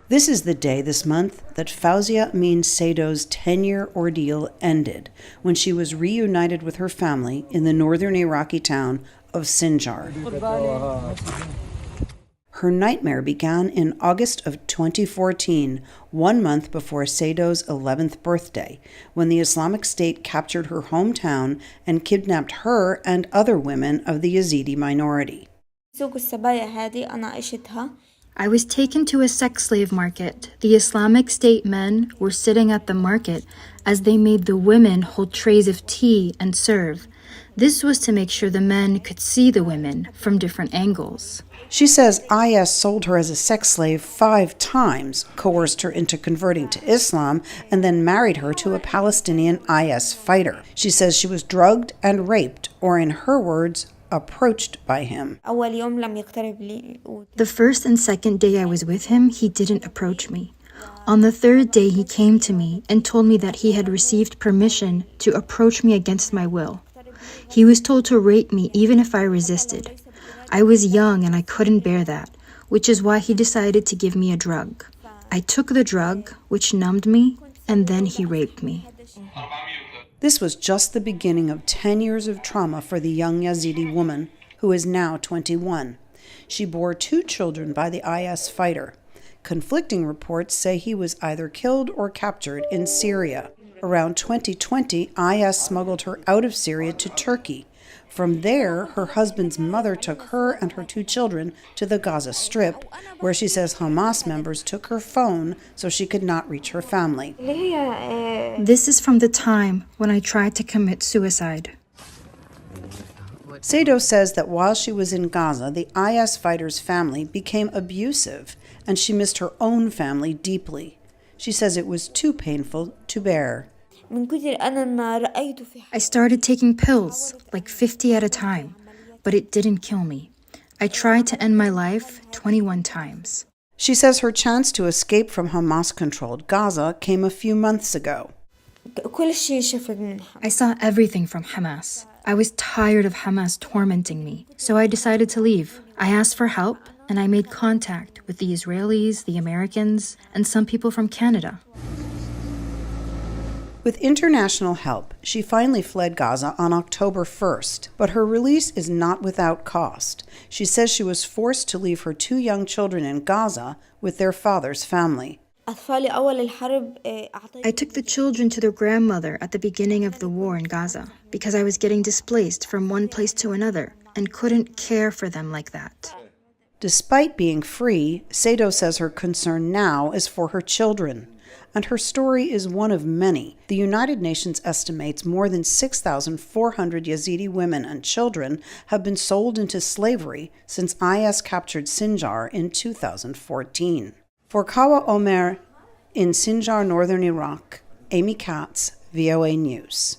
This is the day this month that Fawzia Amin Saydo's 10-year ordeal ended when she was reunited with her family in the northern Iraqi town of Sinjar. Her nightmare began in August of 2014, 1 month before Saydo's 11th birthday, when the Islamic State captured her hometown and kidnapped her and other women of the Yazidi minority. I was taken to a sex slave market. The Islamic State men were sitting at the market as they made the women hold trays of tea and serve. This was to make sure the men could see the women from different angles. She says IS sold her as a sex slave 5 times, coerced her into converting to Islam, and then married her to a Palestinian IS fighter. She says she was drugged and raped, or in her words, approached by him. The first and second day I was with him, he didn't approach me. On the third day, he came to me and told me that he had received permission to approach me against my will. He was told to rape me even if I resisted. I was young and I couldn't bear that, which is why he decided to give me a drug. I took the drug, which numbed me, and then he raped me. This was just the beginning of 10 years of trauma for the young Yazidi woman, who is now 21. She bore 2 children by the IS fighter. Conflicting reports say he was either killed or captured in Syria. Around 2020, IS smuggled her out of Syria to Turkey. From there, her husband's mother took her and her 2 children to the Gaza Strip, where she says Hamas members took her phone so she could not reach her family. This is from the time when I tried to commit suicide. Saydo says that while she was in Gaza, the IS fighter's family became abusive, and she missed her own family deeply. She says it was too painful to bear. I started taking pills, like 50 at a time, but it didn't kill me. I tried to end my life 21 times. She says her chance to escape from Hamas-controlled Gaza came a few months ago. I saw everything from Hamas. I was tired of Hamas tormenting me, so I decided to leave. I asked for help, and I made contact with the Israelis, the Americans, and some people from Canada. With international help, she finally fled Gaza on October 1st, but her release is not without cost. She says she was forced to leave her 2 young children in Gaza with their father's family. I took the children to their grandmother at the beginning of the war in Gaza because I was getting displaced from one place to another and couldn't care for them like that. Despite being free, Saydo says her concern now is for her children. And her story is one of many. The United Nations estimates more than 6,400 Yazidi women and children have been sold into slavery since IS captured Sinjar in 2014. For Kawa Omer in Sinjar, northern Iraq, Amy Katz, VOA News.